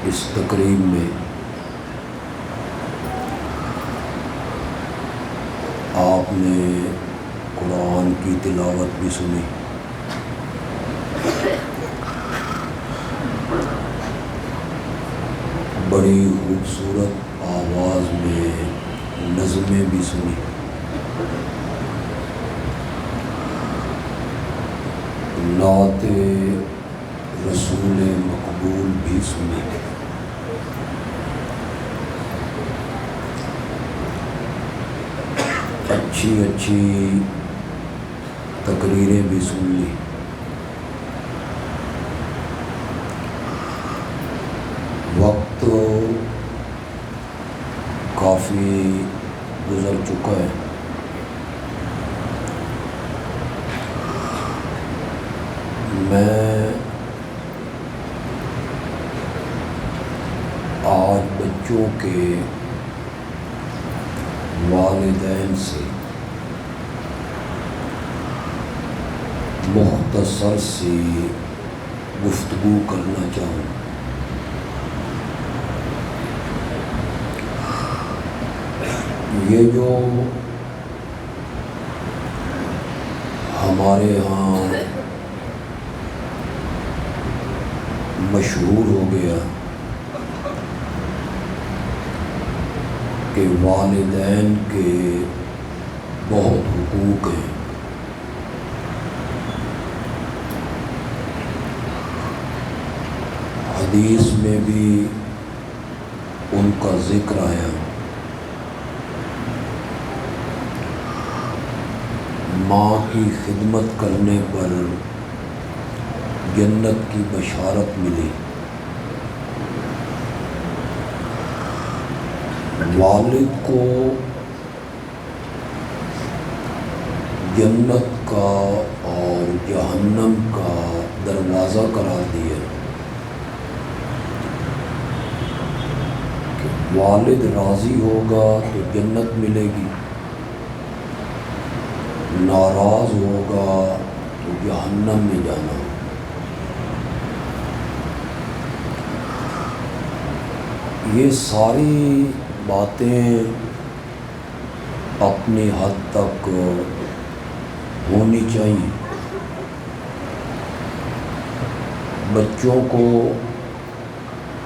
اس تقریب میں آپ نے قرآن کی تلاوت بھی سنی، بڑی خوبصورت آواز میں نظمیں بھی سنی، نعت رسول مقبول بھی سنی، اچھی تقریریں بھی سن لی۔ وقت کافی گزر چکا ہے، میں آج بچوں کے والدین سے مختصر سی گفتگو کرنا چاہوں۔ یہ جو ہمارے ہاں مشہور ہو گیا کہ والدین کے بہت حقوق ہیں، حدیث میں بھی ان کا ذکر آیا، ماں کی خدمت کرنے پر جنت کی بشارت ملی، والد کو جنت کا اور جہنم کا دروازہ قرار دیا کہ والد راضی ہوگا تو جنت ملے گی، ناراض ہوگا تو جہنم میں جانا۔ یہ ساری باتیں اپنی حد تک ہونی چاہیے، بچوں کو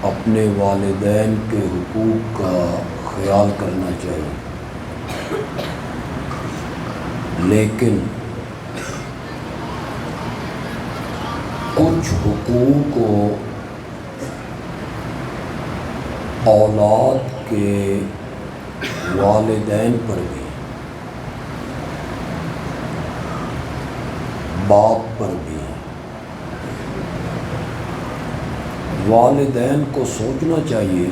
اپنے والدین کے حقوق کا خیال کرنا چاہیے، لیکن کچھ حقوق کو اولاد کے والدین پر بھی، باپ پر بھی، والدین کو سوچنا چاہیے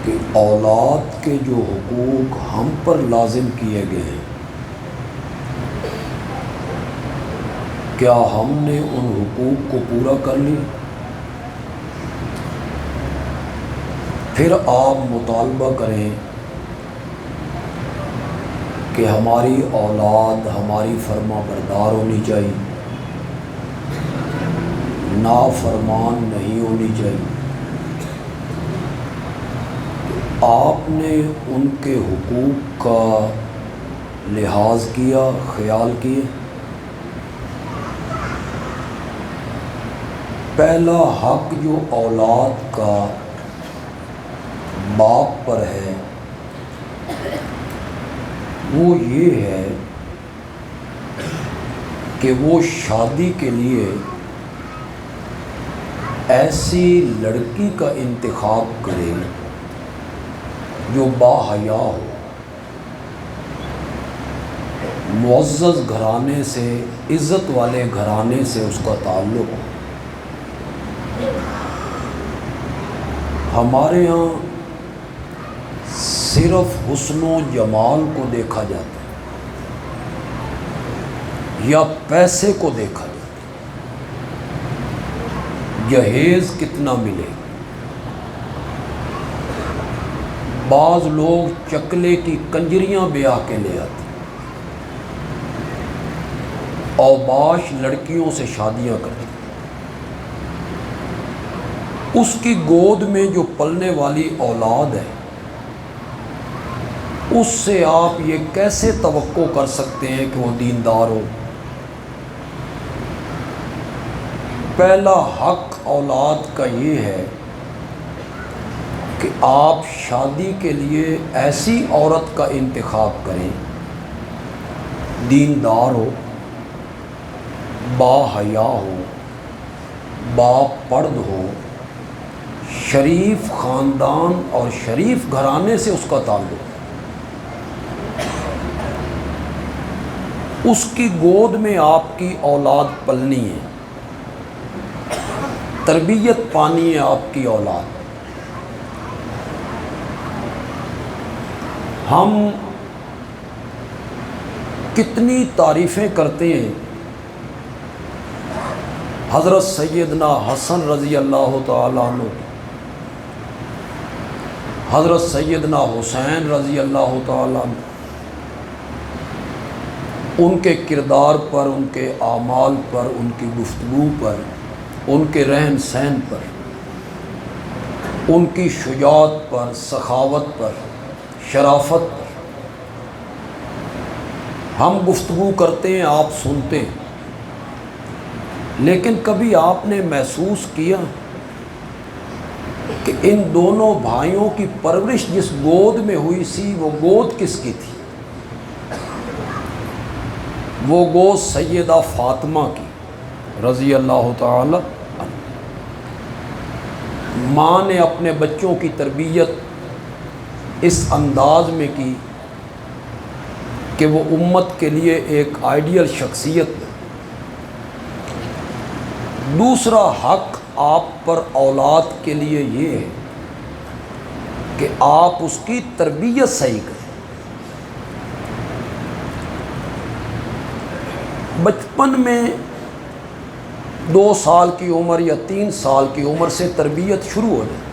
کہ اولاد کے جو حقوق ہم پر لازم کیے گئے ہیں، کیا ہم نے ان حقوق کو پورا کر لیا؟ پھر آپ مطالبہ کریں کہ ہماری اولاد ہماری فرما بردار ہونی چاہیے، نافرمان نہیں ہونی چاہیے۔ آپ نے ان کے حقوق کا لحاظ کیا، خیال کیا؟ پہلا حق جو اولاد کا باپ پر ہے وہ یہ ہے کہ وہ شادی کے لیے ایسی لڑکی کا انتخاب کرے جو باحیا ہو، معزز گھرانے سے، عزت والے گھرانے سے اس کا تعلق ہو۔ ہمارے ہاں صرف حسن و جمال کو دیکھا جاتا ہے یا پیسے کو دیکھا جاتا ہے، جہیز کتنا ملے۔ بعض لوگ چکلے کی کنجریاں بیاہ کے لے آتے، اوباش لڑکیوں سے شادیاں کرتے، اس کی گود میں جو پلنے والی اولاد ہے، اس سے آپ یہ کیسے توقع کر سکتے ہیں کہ وہ دیندار ہو؟ پہلا حق اولاد کا یہ ہے کہ آپ شادی کے لیے ایسی عورت کا انتخاب کریں، دیندار ہو، با حیا ہو، با پرد ہو، شریف خاندان اور شریف گھرانے سے اس کا تعلق، اس کی گود میں آپ کی اولاد پلنی ہے، تربیت پانی ہے آپ کی اولاد۔ ہم کتنی تعریفیں کرتے ہیں حضرت سیدنا حسن رضی اللہ تعالیٰ عنہ، حضرت سیدنا حسین رضی اللہ تعالیٰ عنہ، ان کے کردار پر، ان کے اعمال پر، ان کی گفتگو پر، ان کے رہن سہن پر، ان کی شجاعت پر، سخاوت پر، شرافت پر ہم گفتگو کرتے ہیں، آپ سنتے ہیں، لیکن کبھی آپ نے محسوس کیا کہ ان دونوں بھائیوں کی پرورش جس گود میں ہوئی سی وہ گود کس کی تھی؟ وہ گود سیدہ فاطمہ کی رضی اللہ تعالی عنہ۔ ماں نے اپنے بچوں کی تربیت اس انداز میں کی کہ وہ امت کے لیے ایک آئیڈیل شخصیت ہے۔ دوسرا حق آپ پر اولاد کے لیے یہ ہے کہ آپ اس کی تربیت صحیح کریں۔ بچپن میں 2 سال کی عمر یا 3 سال کی عمر سے تربیت شروع ہو جائے،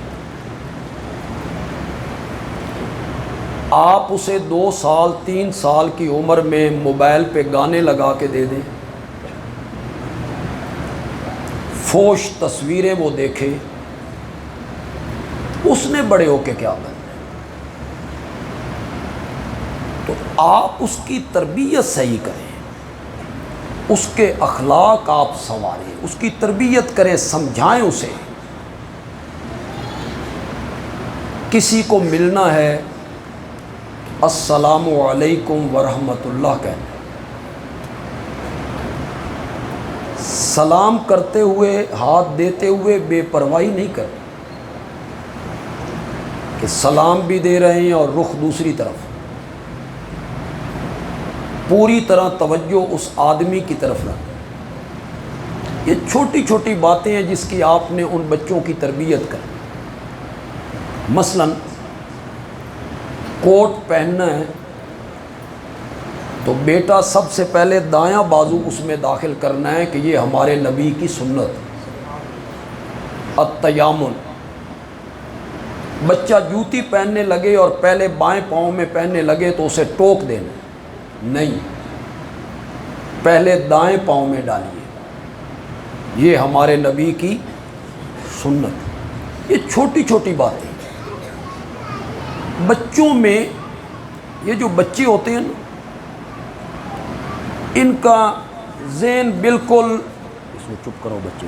آپ اسے 2 سال 3 سال کی عمر میں موبائل پہ گانے لگا کے دے دیں، فوش تصویریں وہ دیکھے، اس نے بڑے ہو کے کیا بننا؟ تو آپ اس کی تربیت صحیح کریں، اس کے اخلاق آپ سنواریں، اس کی تربیت کریں، سمجھائیں اسے۔ کسی کو ملنا ہے السلام علیکم ورحمۃ اللہ کہنا، سلام کرتے ہوئے، ہاتھ دیتے ہوئے بے پرواہی نہیں کریں کہ سلام بھی دے رہے ہیں اور رخ دوسری طرف، پوری طرح توجہ اس آدمی کی طرف رکھیں۔ یہ چھوٹی چھوٹی باتیں ہیں جس کی آپ نے ان بچوں کی تربیت کریں۔ مثلاً کوٹ پہننا ہے تو بیٹا سب سے پہلے دایاں بازو اس میں داخل کرنا ہے کہ یہ ہمارے نبی کی سنت، التیامن۔ بچہ جوتی پہننے لگے اور پہلے بائیں پاؤں میں پہننے لگے تو اسے ٹوک دینا نہیں، پہلے دائیں پاؤں میں ڈالیے، یہ ہمارے نبی کی سنت۔ یہ چھوٹی چھوٹی باتیں بچوں میں، یہ جو بچے ہوتے ہیں نا، ان کا ذہن بالکل، اس میں چپ کرو بچے،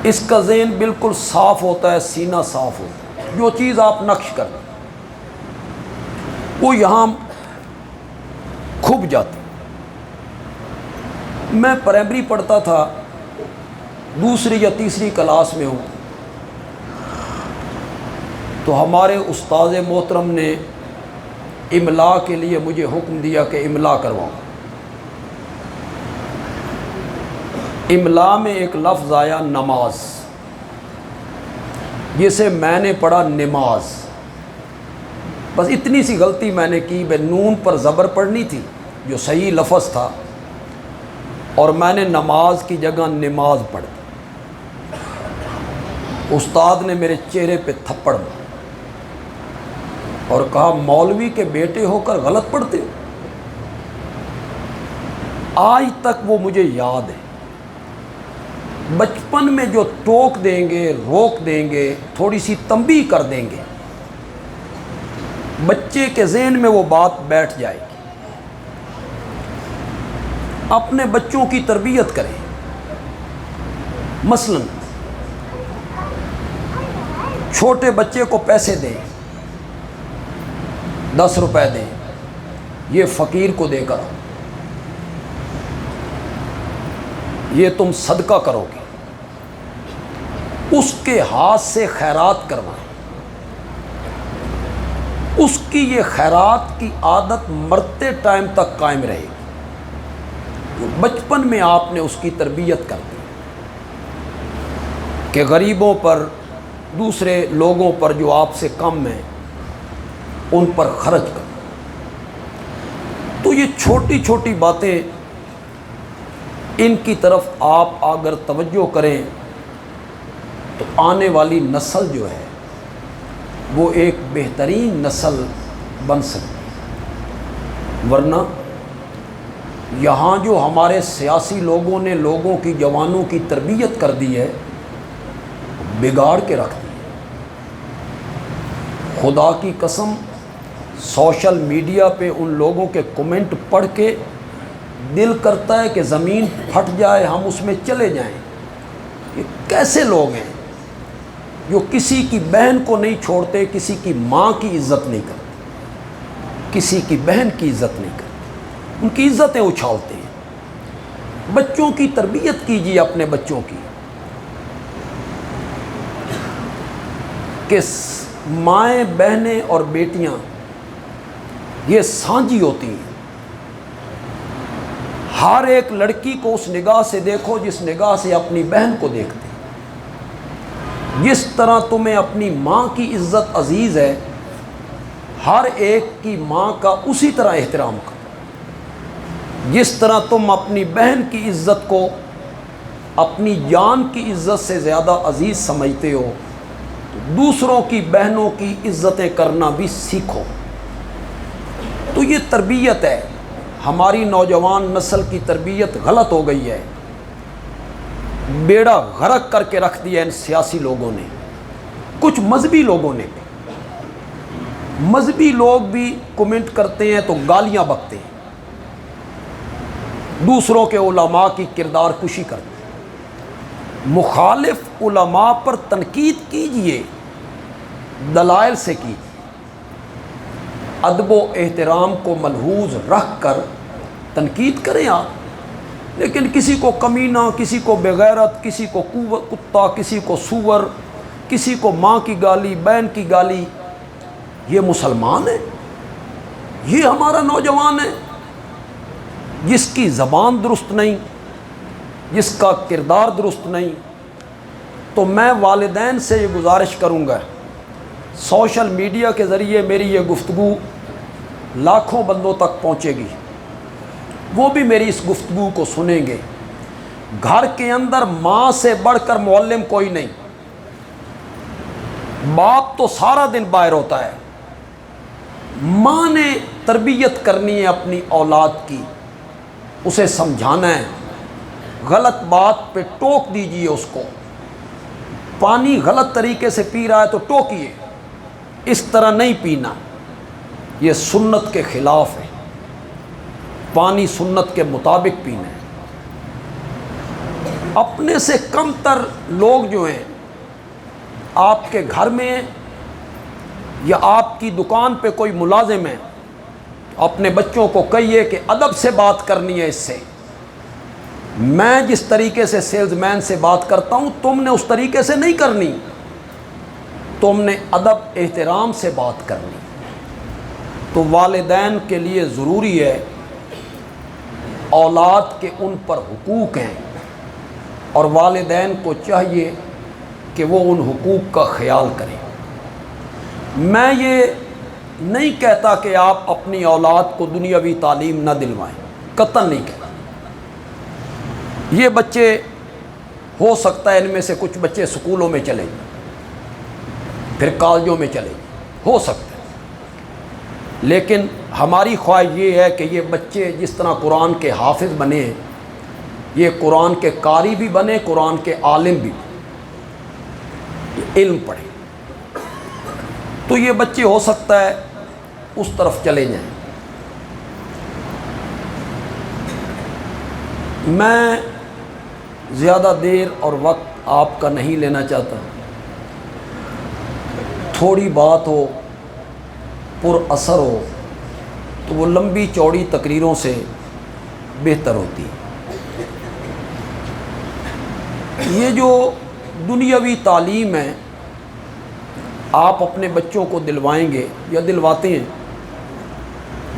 اس کا ذہن بالکل صاف ہوتا ہے، سینہ صاف ہوتا ہے، جو چیز آپ نقش کریں وہ یہاں کھب جاتی۔ میں پرائمری پڑھتا تھا، 2 یا 3 کلاس میں ہوں، تو ہمارے استاد محترم نے املا کے لیے مجھے حکم دیا کہ املا کرواؤں۔ املا میں ایک لفظ آیا نماز، جسے میں نے پڑھا نماز۔ بس اتنی سی غلطی میں نے کی، میں نون پر زبر پڑھنی تھی جو صحیح لفظ تھا، اور میں نے نماز کی جگہ نماز پڑھ دی۔ استاد نے میرے چہرے پہ تھپڑ مارا اور کہا مولوی کے بیٹے ہو کر غلط پڑھتے ہو۔ آج تک وہ مجھے یاد ہے۔ بچپن میں جو ٹوک دیں گے، روک دیں گے، تھوڑی سی تنبیہ کر دیں گے، بچے کے ذہن میں وہ بات بیٹھ جائے گی۔ اپنے بچوں کی تربیت کریں۔ مثلا چھوٹے بچے کو پیسے دیں، 10 روپے دیں، یہ فقیر کو دے کر یہ تم صدقہ کرو گے، اس کے ہاتھ سے خیرات کروائیں، اس کی یہ خیرات کی عادت مرتے ٹائم تک قائم رہے گی۔ تو بچپن میں آپ نے اس کی تربیت کر دی کہ غریبوں پر، دوسرے لوگوں پر جو آپ سے کم ہیں، ان پر خرچ کرو۔ تو یہ چھوٹی چھوٹی باتیں، ان کی طرف آپ اگر توجہ کریں تو آنے والی نسل جو ہے وہ ایک بہترین نسل بن سکتی ہے۔ ورنہ یہاں جو ہمارے سیاسی لوگوں نے لوگوں کی، جوانوں کی تربیت کر دی ہے، بگاڑ کے رکھ دی ہے۔ خدا کی قسم، سوشل میڈیا پہ ان لوگوں کے کمنٹ پڑھ کے دل کرتا ہے کہ زمین پھٹ جائے، ہم اس میں چلے جائیں۔ یہ کیسے لوگ ہیں جو کسی کی بہن کو نہیں چھوڑتے، کسی کی ماں کی عزت نہیں کرتے، کسی کی بہن کی عزت نہیں کرتے، ان کی عزتیں اچھالتے ہیں۔ بچوں کی تربیت کیجیے، اپنے بچوں کی، کہ مائیں، بہنیں اور بیٹیاں یہ سانجھی ہوتی ہیں۔ ہر ایک لڑکی کو اس نگاہ سے دیکھو جس نگاہ سے اپنی بہن کو دیکھتے ہیں۔ جس طرح تمہیں اپنی ماں کی عزت عزیز ہے، ہر ایک کی ماں کا اسی طرح احترام کرو۔ جس طرح تم اپنی بہن کی عزت کو اپنی جان کی عزت سے زیادہ عزیز سمجھتے ہو، تو دوسروں کی بہنوں کی عزتیں کرنا بھی سیکھو۔ تو یہ تربیت ہے۔ ہماری نوجوان نسل کی تربیت غلط ہو گئی ہے، بیڑا غرق کر کے رکھ دیا ان سیاسی لوگوں نے، کچھ مذہبی لوگوں نے بھی۔ مذہبی لوگ بھی کمنٹ کرتے ہیں تو گالیاں بکتے ہیں، دوسروں کے علماء کی کردار کشی کرتے ہیں۔ مخالف علماء پر تنقید کیجئے، دلائل سے کیجئے، ادب و احترام کو ملحوظ رکھ کر تنقید کریں آپ، لیکن کسی کو کمینہ، کسی کو بغیرت، کسی کو کتا، کسی کو سور، کسی کو ماں کی گالی، بہن کی گالی، یہ مسلمان ہے؟ یہ ہمارا نوجوان ہے جس کی زبان درست نہیں، جس کا کردار درست نہیں؟ تو میں والدین سے یہ گزارش کروں گا، سوشل میڈیا کے ذریعے میری یہ گفتگو لاکھوں بندوں تک پہنچے گی، وہ بھی میری اس گفتگو کو سنیں گے۔ گھر کے اندر ماں سے بڑھ کر معلم کوئی نہیں، باپ تو سارا دن باہر ہوتا ہے، ماں نے تربیت کرنی ہے اپنی اولاد کی، اسے سمجھانا ہے، غلط بات پہ ٹوک دیجئے اس کو۔ پانی غلط طریقے سے پی رہا ہے تو ٹوکیے، اس طرح نہیں پینا، یہ سنت کے خلاف ہے، پانی سنت کے مطابق پینا ہے۔ اپنے سے کم تر لوگ جو ہیں آپ کے گھر میں یا آپ کی دکان پہ کوئی ملازم ہے، اپنے بچوں کو کہیے کہ ادب سے بات کرنی ہے اس سے، میں جس طریقے سے سیلز مین سے بات کرتا ہوں تم نے اس طریقے سے نہیں کرنی، تم نے ادب احترام سے بات کرنی۔ تو والدین کے لیے ضروری ہے، اولاد کے ان پر حقوق ہیں، اور والدین کو چاہیے کہ وہ ان حقوق کا خیال کریں۔ میں یہ نہیں کہتا کہ آپ اپنی اولاد کو دنیاوی تعلیم نہ دلوائیں، قطعاً نہیں کہتا۔ یہ بچے، ہو سکتا ہے ان میں سے کچھ بچے سکولوں میں چلے جائیں، پھر کالجوں میں چلے جائیں، ہو سکتا ہے، لیکن ہماری خواہش یہ ہے کہ یہ بچے جس طرح قرآن کے حافظ بنے ہیں، یہ قرآن کے قاری بھی بنے، قرآن کے عالم بھی بنے، علم پڑھیں، تو یہ بچے ہو سکتا ہے اس طرف چلے جائیں۔ میں زیادہ دیر اور وقت آپ کا نہیں لینا چاہتا، تھوڑی بات ہو، پر اثر ہو، تو وہ لمبی چوڑی تقریروں سے بہتر ہوتی ہے۔ یہ جو دنیاوی تعلیم ہے آپ اپنے بچوں کو دلوائیں گے یا دلواتے ہیں،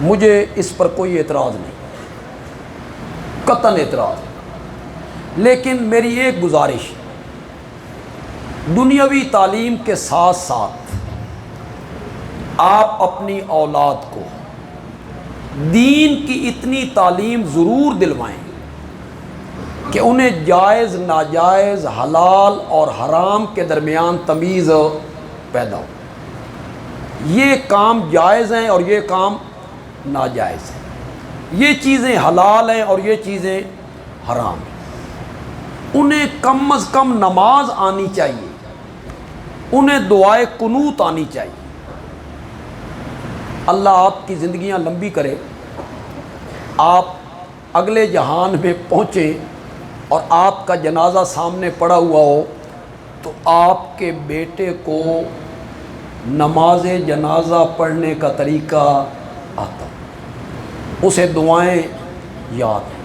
مجھے اس پر کوئی اعتراض نہیں، قطعاً اعتراض ہے، لیکن میری ایک گزارش، دنیاوی تعلیم کے ساتھ ساتھ آپ اپنی اولاد کو دین کی اتنی تعلیم ضرور دلوائیں کہ انہیں جائز ناجائز، حلال اور حرام کے درمیان تمیز پیدا ہو، یہ کام جائز ہیں اور یہ کام ناجائز ہیں، یہ چیزیں حلال ہیں اور یہ چیزیں حرام ہیں۔ انہیں کم از کم نماز آنی چاہیے، انہیں دعائے قنوت آنی چاہیے۔ اللہ آپ کی زندگیاں لمبی کرے، آپ اگلے جہان میں پہنچیں اور آپ کا جنازہ سامنے پڑا ہوا ہو تو آپ کے بیٹے کو نماز جنازہ پڑھنے کا طریقہ آتا، اسے دعائیں یاد ہیں۔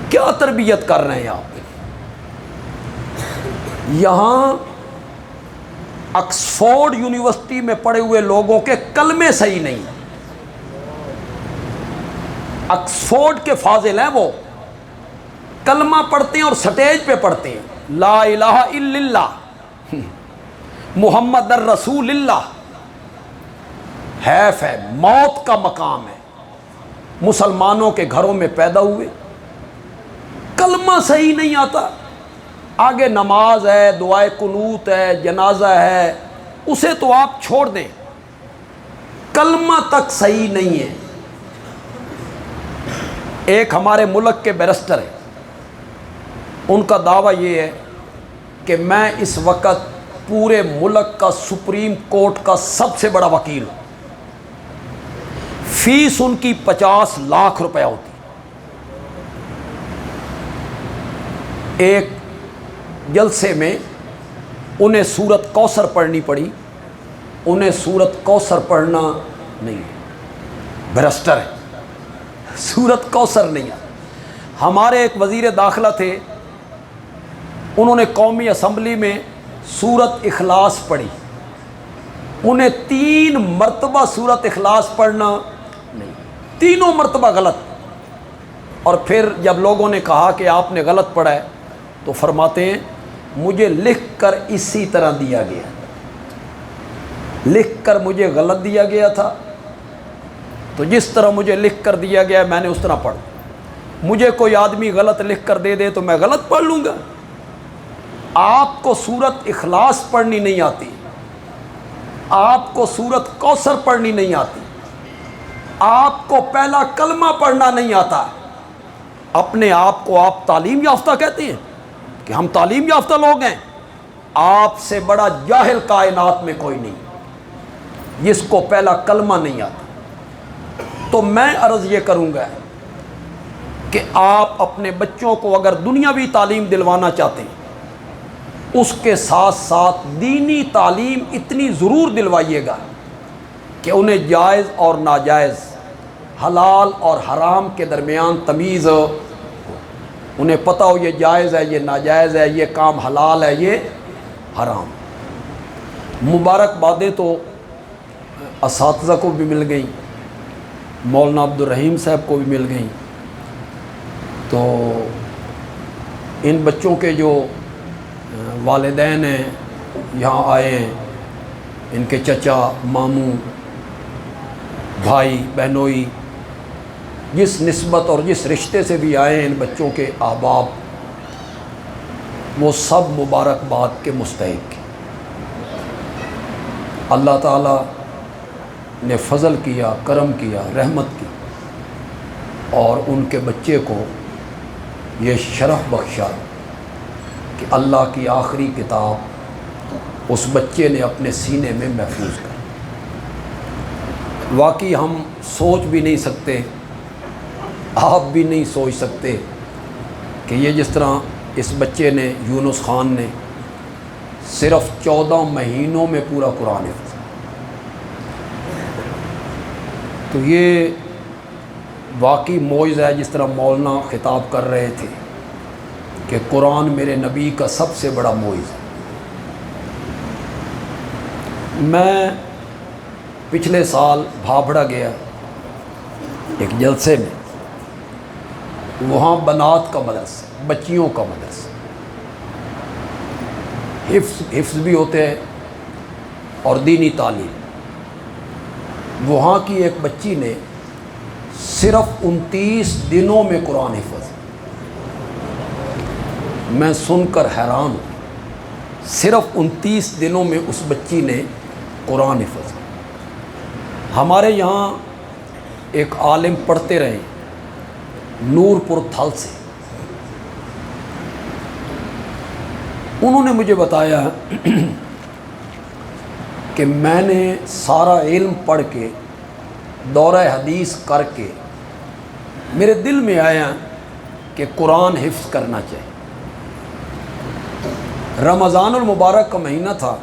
کیا تربیت کر رہے ہیں آپ؟ یہاں آکسفورڈ یونیورسٹی میں پڑھے ہوئے لوگوں کے کلمے صحیح نہیں، آکسفورڈ کے فاضل ہیں، وہ کلمہ پڑھتے ہیں اور سٹیج پہ پڑھتے ہیں لا الہ الا اللہ محمد الرسول اللہ، حیف ہے، موت کا مقام ہے، مسلمانوں کے گھروں میں پیدا ہوئے، کلمہ صحیح نہیں آتا، آگے نماز ہے، دعائے قنوت ہے، جنازہ ہے، اسے تو آپ چھوڑ دیں، کلمہ تک صحیح نہیں ہے۔ ایک ہمارے ملک کے بیرسٹر ہیں، ان کا دعویٰ یہ ہے کہ میں اس وقت پورے ملک کا سپریم کورٹ کا سب سے بڑا وکیل ہوں، فیس ان کی 50 لاکھ روپے ہوتی۔ ایک جلسے میں انہیں سورت کوثر پڑھنی پڑی، انہیں سورت کوثر پڑھنا نہیں ہے، بیرسٹر ہے، سورت کوثر نہیں ہے۔ ہمارے ایک وزیر داخلہ تھے، انہوں نے قومی اسمبلی میں سورت اخلاص پڑھی، انہیں 3 مرتبہ سورت اخلاص پڑھنا نہیں، تینوں مرتبہ غلط، اور پھر جب لوگوں نے کہا کہ آپ نے غلط پڑھا ہے تو فرماتے ہیں مجھے لکھ کر اسی طرح دیا گیا، لکھ کر مجھے غلط دیا گیا تھا، تو جس طرح مجھے لکھ کر دیا گیا میں نے اس طرح پڑھا، مجھے کوئی آدمی غلط لکھ کر دے دے تو میں غلط پڑھ لوں گا۔ آپ کو سورت اخلاص پڑھنی نہیں آتی، آپ کو سورت کوثر پڑھنی نہیں آتی، آپ کو پہلا کلمہ پڑھنا نہیں آتا، اپنے آپ کو آپ تعلیم یافتہ کہتے ہیں کہ ہم تعلیم یافتہ لوگ ہیں، آپ سے بڑا جاہل کائنات میں کوئی نہیں جس کو پہلا کلمہ نہیں آتا۔ تو میں عرض یہ کروں گا کہ آپ اپنے بچوں کو اگر دنیاوی تعلیم دلوانا چاہتے ہیں، اس کے ساتھ ساتھ دینی تعلیم اتنی ضرور دلوائیے گا کہ انہیں جائز اور ناجائز، حلال اور حرام کے درمیان تمیز ہو، انہیں پتہ ہو یہ جائز ہے، یہ ناجائز ہے، یہ کام حلال ہے، یہ حرام۔ مبارکبادیں تو اساتذہ کو بھی مل گئیں، مولانا عبد الرحیم صاحب کو بھی مل گئیں، تو ان بچوں کے جو والدین ہیں یہاں آئے ہیں، ان کے چچا، ماموں، بھائی بہنوئی، جس نسبت اور جس رشتے سے بھی آئے ہیں ان بچوں کے احباب، وہ سب مبارکباد کے مستحق ہیں۔ اللہ تعالیٰ نے فضل کیا، کرم کیا، رحمت کی، اور ان کے بچے کو یہ شرف بخشا کہ اللہ کی آخری کتاب اس بچے نے اپنے سینے میں محفوظ کر. واقعی ہم سوچ بھی نہیں سکتے، آپ بھی نہیں سوچ سکتے کہ یہ جس طرح اس بچے نے، یونس خان نے، صرف 14 مہینوں میں پورا قرآن حفظ. تو یہ واقعی معجزہ ہے، جس طرح مولانا خطاب کر رہے تھے کہ قرآن میرے نبی کا سب سے بڑا معجزہ. میں پچھلے سال بھابڑا گیا ایک جلسے میں، وہاں بنات کا مدرسہ، بچیوں کا مدرسہ، حفظ بھی ہوتے ہیں اور دینی تعلیم. وہاں کی ایک بچی نے صرف 29 دنوں میں قرآن حفظ. میں سن کر حیران ہوں، صرف 29 دنوں میں اس بچی نے قرآن حفظ. ہمارے یہاں ایک عالم پڑھتے رہے نور پور تھل سے، انہوں نے مجھے بتایا کہ میں نے سارا علم پڑھ کے، دورہ حدیث کر کے، میرے دل میں آیا کہ قرآن حفظ کرنا چاہیے. رمضان المبارک کا مہینہ تھا،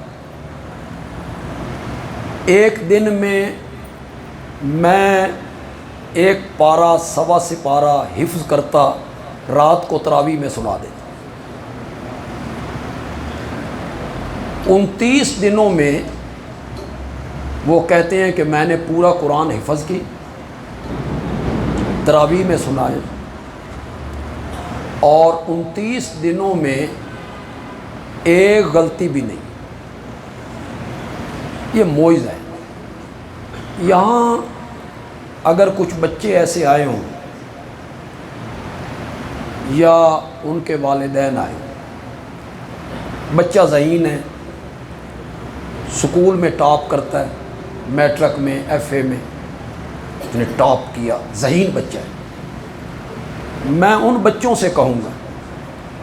ایک دن میں ایک پارہ سوا سپارہ حفظ کرتا، رات کو تراویح میں سنا دیتا. 29 دنوں میں وہ کہتے ہیں کہ میں نے پورا قرآن حفظ کی، تراویح میں سنائے، اور 29 دنوں میں ایک غلطی بھی نہیں. یہ معجزہ ہے. یہاں اگر کچھ بچے ایسے آئے ہوں یا ان کے والدین آئے ہوں، بچہ ذہین ہے، سکول میں ٹاپ کرتا ہے، میٹرک میں، ایف اے میں اس نے ٹاپ کیا، ذہین بچہ ہے، میں ان بچوں سے کہوں گا،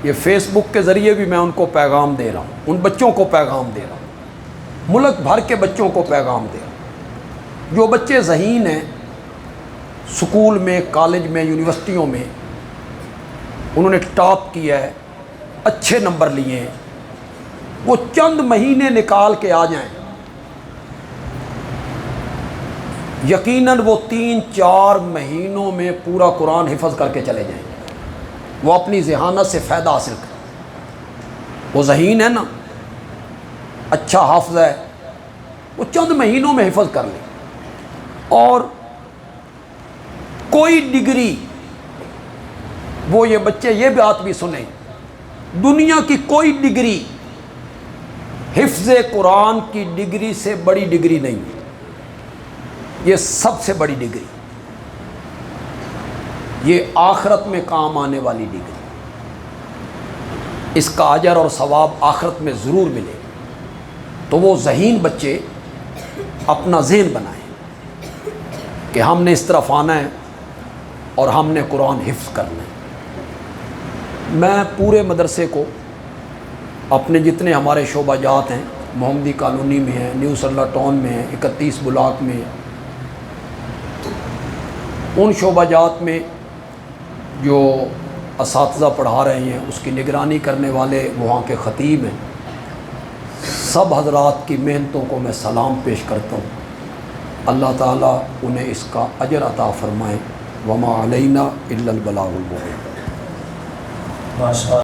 یہ فیس بک کے ذریعے بھی میں ان کو پیغام دے رہا ہوں، ان بچوں کو پیغام دے رہا ہوں، ملک بھر کے بچوں کو پیغام دے رہا ہوں. جو بچے ذہین ہیں، سکول میں، کالج میں، یونیورسٹیوں میں انہوں نے ٹاپ کیا ہے، اچھے نمبر لیے ہیں، وہ چند مہینے نکال کے آ جائیں، یقیناً وہ 3-4 مہینوں میں پورا قرآن حفظ کر کے چلے جائیں. وہ اپنی ذہانت سے فائدہ حاصل کریں. وہ ذہین ہے نا، اچھا حافظ ہے، وہ چند مہینوں میں حفظ کر لیں. اور کوئی ڈگری، وہ یہ بچے یہ بات بھی سنیں، دنیا کی کوئی ڈگری حفظ قرآن کی ڈگری سے بڑی ڈگری نہیں ہے. یہ سب سے بڑی ڈگری، یہ آخرت میں کام آنے والی ڈگری. اس کا اجر اور ثواب آخرت میں ضرور ملے. تو وہ ذہین بچے اپنا ذہن بنائیں کہ ہم نے اس طرف آنا ہے اور ہم نے قرآن حفظ کرنا ہے. میں پورے مدرسے کو، اپنے جتنے ہمارے شعبہ جات ہیں، محمدی کالونی میں ہیں، نیو سرلا ٹاؤن میں ہیں، 31 بلاک میں، ان شعبہ جات میں جو اساتذہ پڑھا رہے ہیں، اس کی نگرانی کرنے والے وہاں کے خطیب ہیں، سب حضرات کی محنتوں کو میں سلام پیش کرتا ہوں. اللہ تعالیٰ انہیں اس کا اجر عطا فرمائے. وما علینا الا البلاغ المبین.